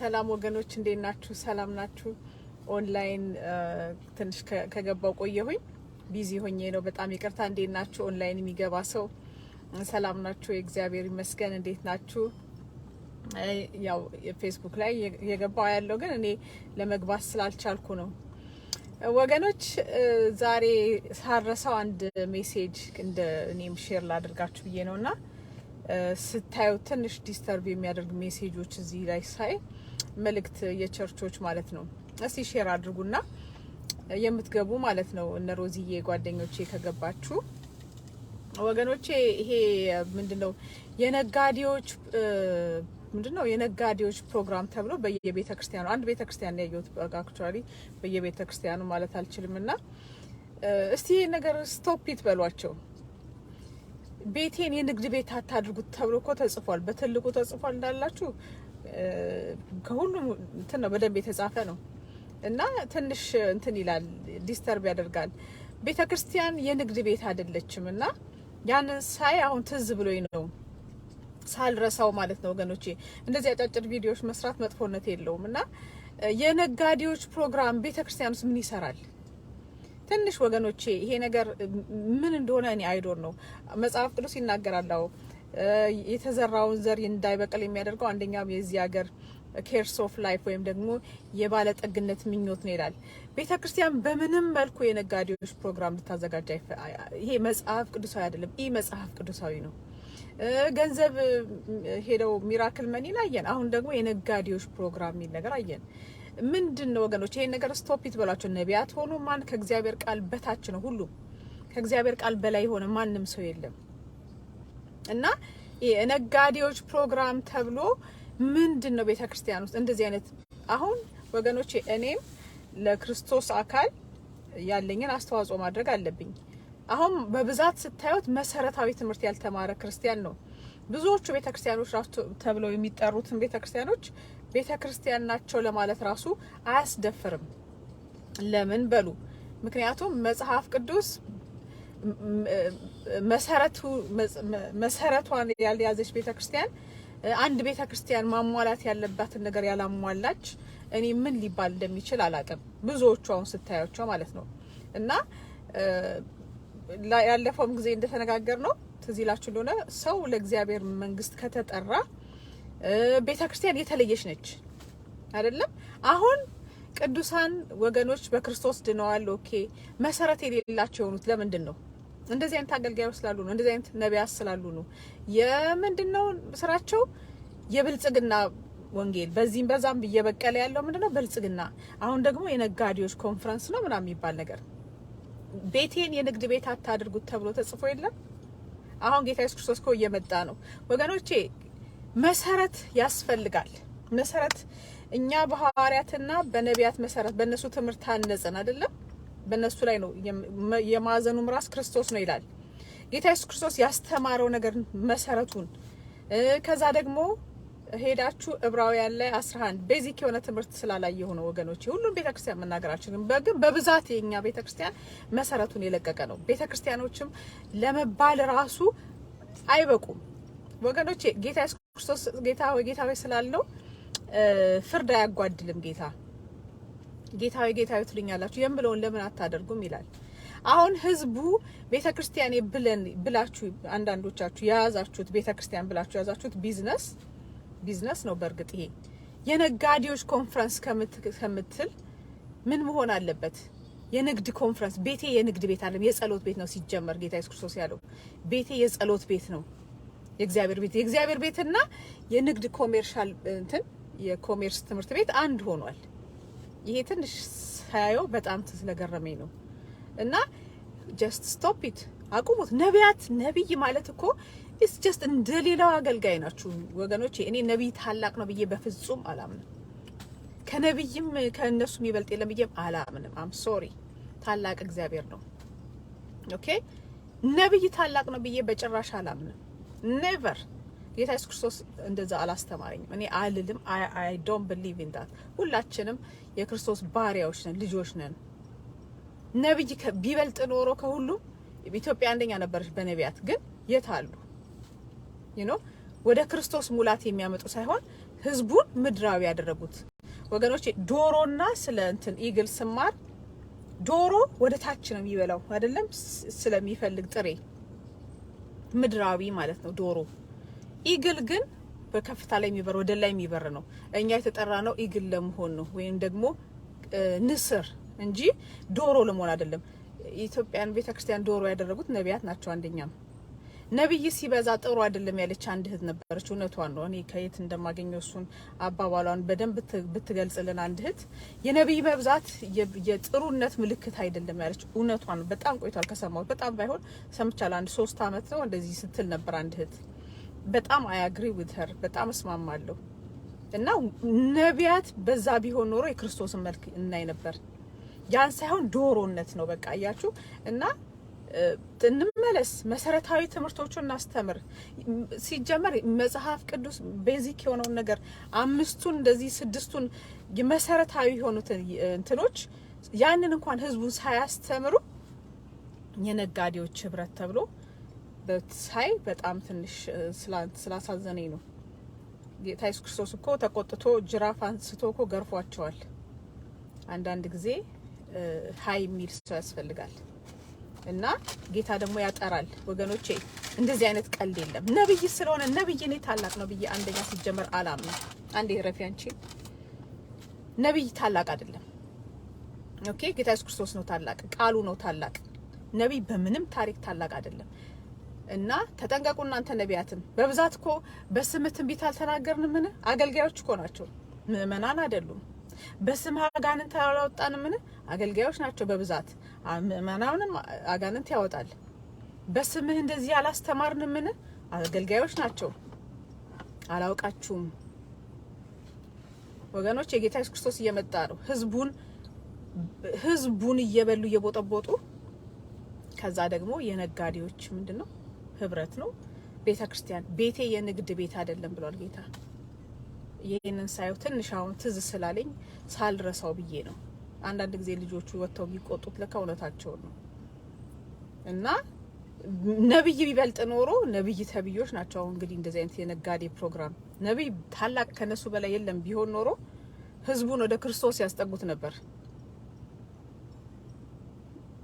ሰላም ወገኖች እንዴት ናችሁ? ሰላም ናችሁ? ኦንላይን ትንሽ ከገባው ቆየሁኝ ቢዚ ሆኜ ነው። በጣም ይቅርታ። እንዴት ናችሁ? ኦንላይን የሚገባ ሰው ሰላም ናችሁ? እግዚአብሔር ይመስገን። እንዴት ናችሁ? ያው ፌስቡክ ላይ የገባው ያለው ግን እኔ ለመግባት ስላልቻልኩ ነው ወገኖች። ዛሬ ሳረሳው አንድ ሜሴጅ እንደ እኔም ሼር ላድርጋችሁ ብዬ ነውና ስታዩ ትንሽ ዲስተርብ የሚያደርግ ሜሴጆች እዚህ ላይ ሳይ መልእክት የቸርቾች ማለት ነው። እስቲ ሼር አድርጉና የምትገቡ ማለት ነው እነ ሮዚዬ ጓደኞቼ ከገባችሁ ወገኖቼ። ይሄ ምንድነው የነጋዴዎች ፕሮግራም ተብሎ በየቤተክርስቲያኑ አንድ ቤተክርስቲያን ያየሁት አክቹአሊ በየቤተክርስቲያኑ ማለት አልችልምና እስቲ ነገር ስቶፕ ኢት በሏቸው። ቤቴን የንግድ ቤት አታድርጉት ተብሎ እኮ ተጽፏል። በትልቁ ተጽፏል እንዳላችሁ ከሁሉም እንትን ነው በደንብ የተጻፈ ነው እና ትንሽ እንትን ይላል፣ ዲስተርብ ያደርጋል። ቤተክርስቲያን የንግድ ቤት አይደለችም እና ያንን ሳይ አሁን ትዝ ብሎኝ ነው ሳልረሳው ማለት ነው ወገኖቼ። እንደዚህ አጫጭር ቪዲዮዎች መስራት መጥፎነት የለውም እና የነጋዴዎች ፕሮግራም ቤተክርስቲያን ውስጥ ምን ይሰራል? ትንሽ ወገኖቼ ይሄ ነገር ምን እንደሆነ እኔ አይዶር ነው። መጽሐፍ ቅዱስ ይናገራል። የተዘራውን ዘር እንዳይበቅል የሚያደርገው አንደኛው የዚህ ሀገር ኬርስ ኦፍ ላይፍ ወይም ደግሞ የባለጠግነት ምኞት ነው ይላል። ቤተክርስቲያን በምንም መልኩ የነጋዴዎች ፕሮግራም ልታዘጋጅ ይሄ መጽሐፍ ቅዱሳዊ አይደለም። ይህ መጽሐፍ ቅዱሳዊ ነው። ገንዘብ ሄደው ሚራክል መኒን አየን። አሁን ደግሞ የነጋዴዎች ፕሮግራም የሚል ነገር አየን። ምንድነው ወገኖች? ይሄን ነገር ስቶፕ ኢት በሏቸው። ነቢያት ሆኖ ማን ከእግዚአብሔር ቃል በታች ነው? ሁሉ ከእግዚአብሔር ቃል በላይ ሆነ ማንም ሰው የለም። እና የነጋዴዎች ፕሮግራም ተብሎ ምንድነው ቤተክርስቲያን ውስጥ እንደዚህ አይነት አሁን ወገኖቼ፣ እኔም ለክርስቶስ አካል ያለኝን አስተዋጽኦ ማድረግ አለብኝ። አሁን በብዛት ስታዩት መሰረታዊ ትምህርት ያልተማረ ክርስቲያን ነው ብዙዎቹ ቤተክርስቲያኖች ራሱ ተብለው የሚጠሩትን ቤተክርስቲያኖች ቤተክርስቲያን ናቸው ለማለት ራሱ አያስደፍርም። ለምን በሉ? ምክንያቱም መጽሐፍ ቅዱስ መሰረቷን ያልያዘች ቤተክርስቲያን አንድ ቤተክርስቲያን ማሟላት ያለባትን ነገር ያላሟላች እኔ ምን ሊባል እንደሚችል አላውቅም። ብዙዎቹ አሁን ስታያቸው ማለት ነው እና ያለፈውም ጊዜ እንደተነጋገር ነው ትዝ ይላችሁ እንደሆነ ሰው ለእግዚአብሔር መንግስት ከተጠራ ቤተክርስቲያን የተለየች ነች አይደለም። አሁን ቅዱሳን ወገኖች በክርስቶስ ድነዋል። ኦኬ፣ መሰረት የሌላቸው የሆኑት ለምንድን ነው? እንደዚህ አይነት አገልጋዮች ስላሉ ነው። እንደዚህ አይነት ነቢያት ስላሉ ነው። የምንድነው ስራቸው? የብልጽግና ወንጌል በዚህም በዛም እየበቀለ ያለው ምንድነው? ብልጽግና። አሁን ደግሞ የነጋዴዎች ኮንፈረንስ ነው ምናምን የሚባል ነገር። ቤቴን የንግድ ቤት አታድርጉት ተብሎ ተጽፎ የለም? አሁን ጌታ ኢየሱስ ክርስቶስ እኮ እየመጣ ነው ወገኖቼ። መሰረት ያስፈልጋል። መሰረት እኛ በሐዋርያትና በነቢያት መሰረት በእነሱ ትምህርት ታነጽን አይደለም? በእነሱ ላይ ነው የማዕዘኑም ራስ ክርስቶስ ነው ይላል ጌታ ኢየሱስ ክርስቶስ ያስተማረው ነገር መሰረቱን። ከዛ ደግሞ ሄዳችሁ ዕብራውያን ላይ 11 ቤዚክ የሆነ ትምህርት ስላላየሁ ነው ወገኖቼ። ሁሉም ቤተክርስቲያን መናገራችን ግን በብዛት የኛ ቤተክርስቲያን መሰረቱን የለቀቀ ነው። ቤተክርስቲያኖችም ለመባል ራሱ አይበቁም ወገኖቼ። ጌታ ኢየሱስ ክርስቶስ ጌታ ሆይ ስላለው ፍርድ አያጓድልም። ጌታ ሆይ ትሉኛላችሁ የምለውን ለምን አታደርጉም ይላል። አሁን ህዝቡ ቤተክርስቲያን ብላችሁ አንዳንዶቻችሁ የያዛችሁት ቤተክርስቲያን ብላችሁ የያዛችሁት ቢዝነስ ነው። በእርግጥ ይሄ የነጋዴዎች ኮንፈረንስ ከምትል ምን መሆን አለበት? የንግድ ኮንፈረንስ። ቤቴ የንግድ ቤት አይደለም፣ የጸሎት ቤት ነው። ሲጀመር ጌታ ኢየሱስ ክርስቶስ ያለው ቤቴ የጸሎት ቤት ነው። የእግዚአብሔር ቤትና የንግድ ኮሜርሻል የኮሜርስ ትምህርት ቤት አንድ ሆኗል። ይሄ ትንሽ ሳያየው በጣም ስለገረመኝ ነው። እና ጀስት ስቶፕ ኢት፣ አቁሙት። ነቢይ ማለት እኮ ኢስ ጀስት እንደሌላው አገልጋይ ናችሁ ወገኖቼ። እኔ ነቢይ ታላቅ ነው ብዬ በፍጹም አላምንም። ከነቢይም ከነሱ የሚበልጥ የለም ብዬ አላምንም። አም ሶሪ፣ ታላቅ እግዚአብሔር ነው። ኦኬ፣ ነቢይ ታላቅ ነው ብዬ በጭራሽ አላምንም። ኔቨር። ጌታ ኢየሱስ ክርስቶስ እንደዛ አላስተማረኝም። እኔ አልልም። አይ ዶንት ቢሊቭ ኢን ዳት። ሁላችንም የክርስቶስ ባሪያዎች ነን፣ ልጆች ነን። ነቢይ ቢበልጥ ኖሮ ከሁሉም ኢትዮጵያ አንደኛ ነበረች በነቢያት። ግን የት አሉ? ወደ ክርስቶስ ሙላት የሚያመጡ ሳይሆን ህዝቡን ምድራዊ ያደረጉት። ወገኖች ዶሮና ስለ እንትን ኢግል ስማር ዶሮ ወደ ታች ነው የሚበላው አይደለም ስለሚፈልግ ጥሬ ምድራዊ ማለት ነው ዶሮ። ኢግል ግን በከፍታ ላይ የሚበር ወደ ላይ የሚበር ነው። እኛ የተጠራ ነው ኢግል ለመሆን ነው ወይም ደግሞ ንስር እንጂ ዶሮ ለመሆን አይደለም። ኢትዮጵያን ቤተክርስቲያን ዶሮ ያደረጉት ነቢያት ናቸው። አንደኛም ነብይ ሲበዛ ጥሩ አይደለም ያለች አንድ እህት ነበረች። እውነቷን ነው። እኔ ከየት እንደማገኘው እሱን አባባሏን በደንብ ብትገልጽልን አንድ እህት የነብይ መብዛት የጥሩነት ምልክት አይደለም ያለች እውነቷን ነው። በጣም ቆይቷል ከሰማሁት። በጣም ባይሆን ሰምቻለሁ። አንድ 3 አመት ነው እንደዚህ ስትል ነበር አንድ እህት። በጣም አይ አግሪ ዊዝ ሄር በጣም እስማማለሁ። እና ነቢያት በዛ ቢሆን ኖሮ የክርስቶስን መልክ እናይ ነበር። ያን ሳይሆን ዶሮነት ነው በቃ አያችሁ። እና እንመለስ፣ መሰረታዊ ትምህርቶችን እናስተምር። ሲጀመር መጽሐፍ ቅዱስ ቤዚክ የሆነውን ነገር 5ቱን እንደዚህ 6ቱን መሰረታዊ የሆኑትን እንትኖች ያንን እንኳን ህዝቡን ሳያስተምሩ የነጋዴዎች ህብረት ተብሎ በሳይ በጣም ትንሽ ስላሳዘነኝ ነው። ጌታ ኢየሱስ ክርስቶስ እኮ ተቆጥቶ ጅራፍ አንስቶ እኮ ገርፏቸዋል። አንዳንድ ጊዜ ሀይ የሚል ሰው ያስፈልጋል። እና ጌታ ደግሞ ያጠራል። ወገኖቼ እንደዚህ አይነት ቀልድ የለም። ነብይ ስለሆነ ነብይ እኔ ታላቅ ነው ብዬ አንደኛ ሲጀመር አላምንም። አንዴ ረፊ አንቺ ነብይ ታላቅ አይደለም። ኦኬ ጌታ ኢየሱስ ክርስቶስ ነው ታላቅ፣ ቃሉ ነው ታላቅ። ነብይ በምንም ታሪክ ታላቅ አይደለም። እና ተጠንቀቁ እናንተ ነቢያትን። በብዛት እኮ በስም ትንቢት አልተናገርንም። ምን አገልጋዮች እኮ ናቸው፣ ምእመናን አይደሉም። በስም አጋንንት ያወጣን ምን አገልጋዮች ናቸው በብዛት። ምእመናንም አጋንንት ያወጣል። በስምህ እንደዚህ አላስተማርንም ምን አገልጋዮች ናቸው። አላውቃችሁም ወገኖች። የጌታ ኢየሱስ ክርስቶስ እየመጣ ነው። ህዝቡን እየበሉ እየቦጠቦጡ። ከዛ ደግሞ የነጋዴዎች ምንድነው ህብረት ነው። ቤተክርስቲያን ቤቴ የንግድ ቤት አይደለም ብሏል ጌታ። ይሄንን ሳይው ትንሽ አሁን ትዝ ስላለኝ ሳልረሳው ብዬ ነው። አንዳንድ ጊዜ ልጆቹ ወጥተው ቢቆጡት ለካ እውነታቸው ነው። እና ነብይ ቢበልጥ ኖሮ ነብይ ተብዮች ናቸው። አሁን እንግዲህ እንደዚህ አይነት የነጋዴ ፕሮግራም ነብይ ታላቅ ከነሱ በላይ የለም ቢሆን ኖሮ ህዝቡን ወደ ክርስቶስ ያስጠጉት ነበር።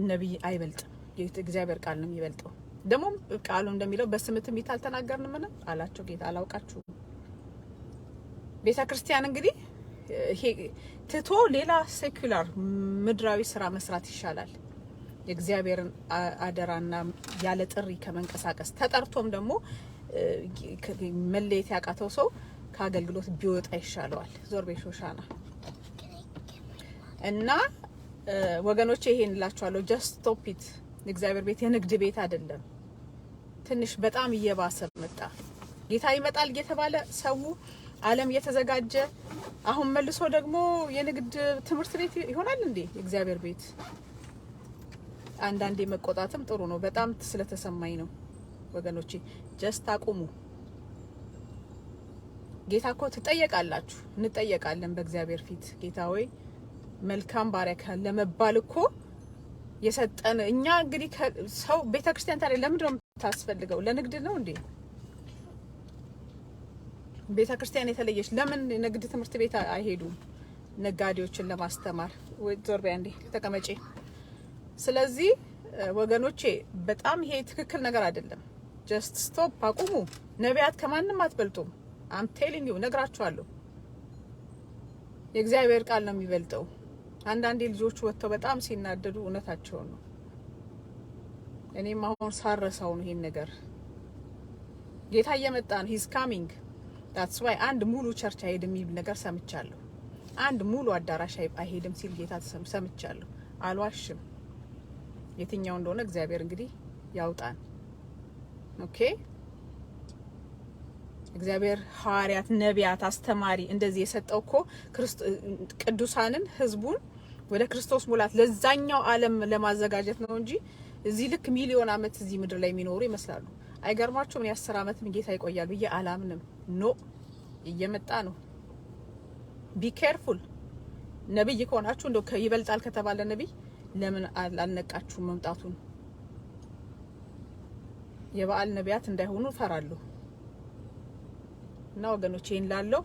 ነብይ አይበልጥም። የእግዚአብሔር ቃል ነው የሚበልጠው። ደግሞ ቃሉ እንደሚለው በስም ትንቢት አልተናገርንም ምን አላቸው ጌታ። አላውቃችሁም። ቤተክርስቲያን እንግዲህ ትቶ ሌላ ሴኩላር ምድራዊ ስራ መስራት ይሻላል። የእግዚአብሔርን አደራና ያለ ጥሪ ከመንቀሳቀስ ተጠርቶም ደግሞ መለየት ያቃተው ሰው ከአገልግሎት ቢወጣ ይሻለዋል። ዞር ቤሾሻና እና ወገኖቼ ይሄን እላችኋለሁ። ጀስት ስቶፕ ኢት። የእግዚአብሔር ቤት የንግድ ቤት አይደለም። ትንሽ በጣም እየባሰ መጣ። ጌታ ይመጣል እየተባለ ሰው ዓለም እየተዘጋጀ አሁን መልሶ ደግሞ የንግድ ትምህርት ቤት ይሆናል እንዴ የእግዚአብሔር ቤት? አንዳንዴ መቆጣትም ጥሩ ነው። በጣም ስለተሰማኝ ነው ወገኖቼ። ጀስት አቁሙ። ጌታ እኮ ትጠየቃላችሁ፣ እንጠየቃለን በእግዚአብሔር ፊት። ጌታ ሆይ መልካም ባሪያ ካለ ለመባል እኮ የሰጠን እኛ እንግዲህ ሰው ቤተክርስቲያን ታዲያ ለምንድን ነው የምታስፈልገው? ለንግድ ነው እንዴ ቤተክርስቲያን የተለየች? ለምን ንግድ ትምህርት ቤት አይሄዱም ነጋዴዎችን ለማስተማር? ወይ ዞር በይ አንዴ ተቀመጪ። ስለዚህ ወገኖቼ በጣም ይሄ ትክክል ነገር አይደለም። ጀስት ስቶፕ፣ አቁሙ። ነቢያት ከማንም አትበልጡም። አም ቴሊንግ ዩ ነግራችኋለሁ። የእግዚአብሔር ቃል ነው የሚበልጠው። አንዳንዴ ልጆቹ ወጥተው በጣም ሲናደዱ እውነታቸውን ነው። እኔም አሁን ሳረሳው ነው ይሄን ነገር። ጌታ እየመጣ ነው። ሂዝ ካሚንግ ዳትስ ዋይ አንድ ሙሉ ቸርች አይሄድም የሚል ነገር ሰምቻለሁ። አንድ ሙሉ አዳራሽ አይሄድም ሲል ጌታ ሰምቻለሁ። አልዋሽም። የትኛው እንደሆነ እግዚአብሔር እንግዲህ ያውጣን። ኦኬ እግዚአብሔር ሐዋርያት፣ ነቢያት፣ አስተማሪ እንደዚህ የሰጠው እኮ ቅዱሳንን ህዝቡን ወደ ክርስቶስ ሙላት ለዛኛው ዓለም ለማዘጋጀት ነው እንጂ እዚህ ልክ ሚሊዮን አመት እዚህ ምድር ላይ የሚኖሩ ይመስላሉ። አይገርማችሁም? እኔ 10 አመት ጌታ ይቆያል ብዬ አላምንም። ኖ እየመጣ ነው። ቢ ኬርፉል። ነብይ ከሆናችሁ እንደው ይበልጣል ከተባለ ነብይ ለምን አልነቃችሁ መምጣቱን? የበዓል ነቢያት እንዳይሆኑ ፈራለሁ። እና ወገኖቼ ይሄን ላለው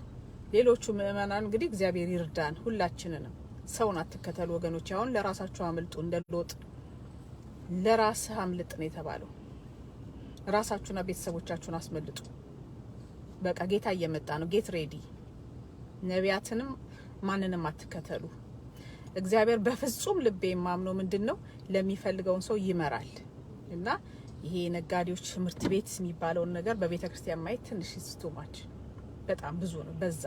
ሌሎቹ ምእመናን እንግዲህ እግዚአብሔር ይርዳን ሁላችንንም። ሰውን አትከተሉ ወገኖች። አሁን ለራሳችሁ አምልጡ፣ እንደ ሎጥ ለራስህ አምልጥ ነው የተባለው። ራሳችሁና ቤተሰቦቻችሁን አስመልጡ። በቃ ጌታ እየመጣ ነው። ጌት ሬዲ። ነቢያትንም ማንንም አትከተሉ። እግዚአብሔር በፍጹም ልቤ የማምነው ምንድነው ለሚፈልገውን ሰው ይመራል። እና ይሄ ነጋዴዎች ትምህርት ቤት የሚባለውን ነገር በቤተ ክርስቲያን ማየት ትንሽ ስቶማች በጣም ብዙ ነው፣ በዛ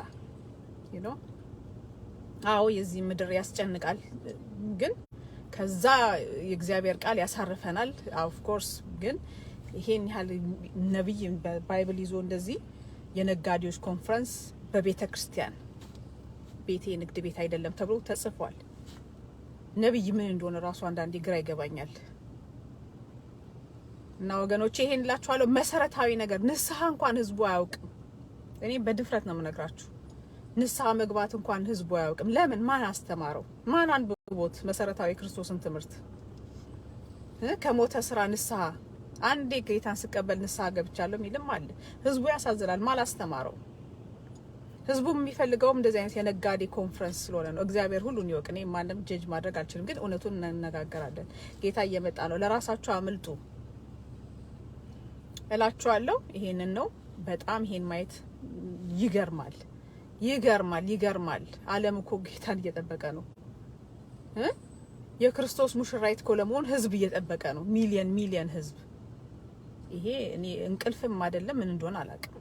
አዎ የዚህ ምድር ያስጨንቃል፣ ግን ከዛ የእግዚአብሔር ቃል ያሳርፈናል። ኦፍ ኮርስ ግን ይሄን ያህል ነብይ ባይብል ይዞ እንደዚህ የነጋዴዎች ኮንፈረንስ በቤተ ክርስቲያን ቤቴ ንግድ ቤት አይደለም ተብሎ ተጽፏል። ነብይ ምን እንደሆነ ራሱ አንዳንዴ ግራ ይገባኛል። እና ወገኖቼ ይሄን እላችኋለሁ፣ መሰረታዊ ነገር ንስሐ እንኳን ህዝቡ አያውቅም። እኔ በድፍረት ነው የምነግራችሁ፣ ንስሐ መግባት እንኳን ህዝቡ አያውቅም። ለምን? ማን አስተማረው? ማን አንብቦት? መሰረታዊ ክርስቶስን ትምህርት ከሞተ ስራ ንስሐ አንዴ ጌታን ስቀበል ንስሐ ገብቻለሁ የሚልም አለ። ህዝቡ ያሳዝናል። ማን አስተማረው? ህዝቡ የሚፈልገውም እንደዚህ አይነት የነጋዴ ኮንፈረንስ ስለሆነ ነው። እግዚአብሔር ሁሉን ይወቅ። እኔ ማንም ጀጅ ማድረግ አልችልም፣ ግን እውነቱን እንነጋገራለን። ጌታ እየመጣ ነው። ለራሳችሁ አምልጡ እላችኋለሁ። ይሄንን ነው። በጣም ይሄን ማየት ይገርማል፣ ይገርማል፣ ይገርማል። ዓለም እኮ ጌታን እየጠበቀ ነው። የክርስቶስ ሙሽራይት እኮ ለመሆን ህዝብ እየጠበቀ ነው። ሚሊየን ህዝብ። ይሄ እኔ እንቅልፍም አይደለም ምን እንደሆነ አላውቅም።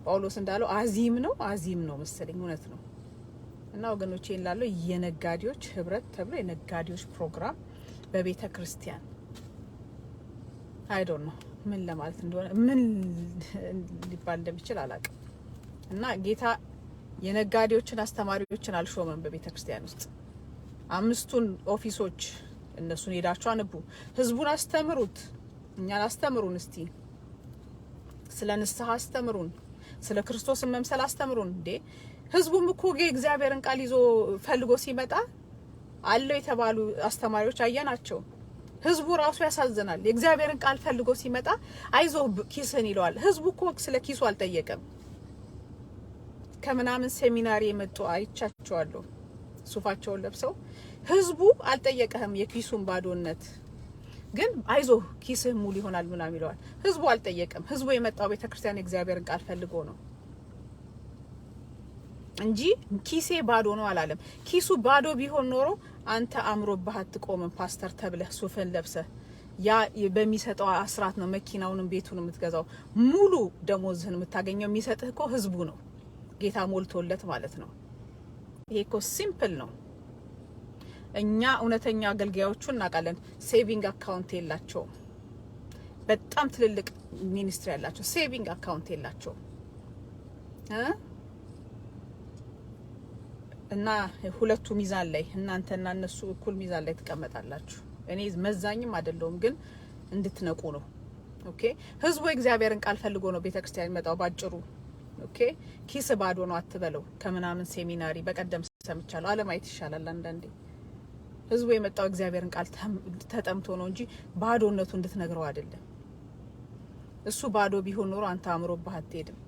ጳውሎስ እንዳለው አዚም ነው መሰለኝ፣ እውነት ነው። እና ወገኖቼ እንላለው የነጋዴዎች ህብረት ተብሎ የነጋዴዎች ፕሮግራም በቤተ ክርስቲያን አይ ዶንት ኖ ምን ለማለት እንደሆነ ምን ሊባል እንደሚችል አላውቅም። እና ጌታ የነጋዴዎችን አስተማሪዎችን አልሾመም በቤተ ክርስቲያን ውስጥ። 5ቱን ኦፊሶች እነሱን ሄዳችሁ አንቡ፣ ህዝቡን አስተምሩት፣ እኛን አስተምሩን፣ እስቲ ስለ ንስሐ አስተምሩን፣ ስለ ክርስቶስ መምሰል አስተምሩን። እንዴ ህዝቡም እኮ እግዚአብሔርን ቃል ይዞ ፈልጎ ሲመጣ አለው የተባሉ አስተማሪዎች አየናቸው። ህዝቡ ራሱ ያሳዝናል። የእግዚአብሔርን ቃል ፈልጎ ሲመጣ አይዞህ ኪስን ይለዋል። ህዝቡ እኮ ስለ ኪሱ አልጠየቀም። ከምናምን ሴሚናሪ የመጡ አይቻቸዋለሁ ሱፋቸውን ለብሰው። ህዝቡ አልጠየቀህም የኪሱን ባዶነት፣ ግን አይዞህ ኪስህ ሙሉ ይሆናል ምናምን ይለዋል። ህዝቡ አልጠየቀም። ህዝቡ የመጣው ቤተክርስቲያን የእግዚአብሔርን ቃል ፈልጎ ነው እንጂ ኪሴ ባዶ ነው አላለም። ኪሱ ባዶ ቢሆን ኖሮ አንተ አምሮብህ አትቆምም ፓስተር ተብለህ ሱፍን ለብሰህ። ያ በሚሰጠው አስራት ነው መኪናውንም ቤቱን የምትገዛው። ሙሉ ደሞዝህን የምታገኘው የሚሰጥህ እኮ ህዝቡ ነው፣ ጌታ ሞልቶለት ማለት ነው። ይሄ እኮ ሲምፕል ነው። እኛ እውነተኛ አገልጋዮቹ እናውቃለን። ሴቪንግ አካውንት የላቸውም። በጣም ትልልቅ ሚኒስትሪ ያላቸው ሴቪንግ አካውንት የላቸውም። እና ሁለቱ ሚዛን ላይ እናንተና እነሱ እኩል ሚዛን ላይ ተቀመጣላችሁ። እኔ መዛኝም አይደለሁም፣ ግን እንድትነቁ ነው። ኦኬ ህዝቡ የእግዚአብሔርን ቃል ፈልጎ ነው ቤተክርስቲያን የሚመጣው ባጭሩ። ኦኬ ኪስ ባዶ ነው አትበለው። ከምናምን ሴሚናሪ በቀደም ሰምቻለሁ። አለማየት ይሻላል አንዳንዴ። ህዝቡ የመጣው እግዚአብሔርን ቃል ተጠምቶ ነው እንጂ ባዶነቱ እንድትነግረው አይደለም። እሱ ባዶ ቢሆን ኖሮ አንተ አምሮብህ አትሄድም።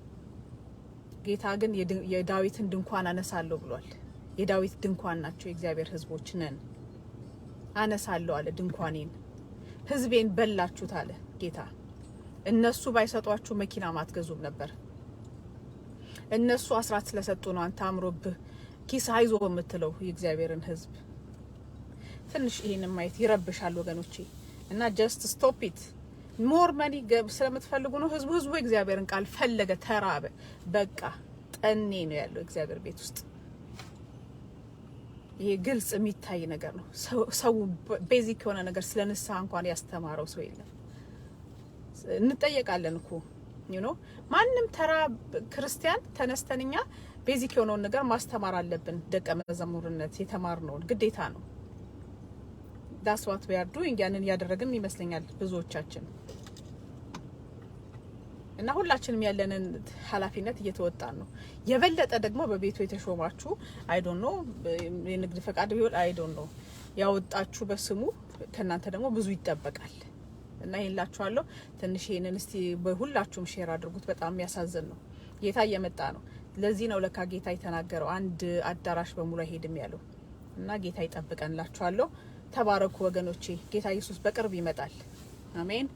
ጌታ ግን የዳዊትን ድንኳን አነሳለሁ ብሏል። የዳዊት ድንኳን ናቸው የእግዚአብሔር ህዝቦች ነን። አነሳለሁ አለ ድንኳኔን። ህዝቤን በላችሁት አለ ጌታ። እነሱ ባይሰጧችሁ መኪና ማትገዙም ነበር። እነሱ አስራት ስለሰጡ ነው አንተ አምሮብህ ኪስ አይዞ የምትለው የእግዚአብሔርን ህዝብ። ትንሽ ይሄንን ማየት ይረብሻል ወገኖቼ። እና ጀስት ስቶፕ ኢት። ሞር መኒ ስለምትፈልጉ ነው ህዝቡ የእግዚአብሔርን ቃል ፈለገ፣ ተራበ። በቃ ጠኔ ነው ያለው እግዚአብሔር ቤት ውስጥ። ይሄ ግልጽ የሚታይ ነገር ነው። ሰው ቤዚክ የሆነ ነገር ስለ ንስሐ እንኳን ያስተማረው ሰው የለም። እንጠየቃለን እኮ ማንም ተራ ክርስቲያን ተነስተንኛ ቤዚክ የሆነውን ነገር ማስተማር አለብን። ደቀ መዛሙርነት የተማርነውን ግዴታ ነው። ዳስ ዋት ዊ አር ዱይንግ። ያንን ያደረግን ይመስለኛል ብዙዎቻችን። እና ሁላችንም ያለንን ኃላፊነት እየተወጣን ነው። የበለጠ ደግሞ በቤቱ የተሾማችሁ አይ ዶንት ኖ የንግድ ፈቃድ ቢሆን አይ ዶንት ኖ ያወጣችሁ በስሙ ከናንተ ደግሞ ብዙ ይጠበቃል። እና ይላችኋለሁ ትንሽ ይሄንን እስቲ በሁላችሁም ሼር አድርጉት። በጣም የሚያሳዝን ነው። ጌታ እየመጣ ነው። ለዚህ ነው ለካ ጌታ የተናገረው አንድ አዳራሽ በሙሉ አይሄድም ያለው እና ጌታ ይጠብቀንላችኋለሁ። ተባረኩ ወገኖቼ። ጌታ ኢየሱስ በቅርብ ይመጣል። አሜን።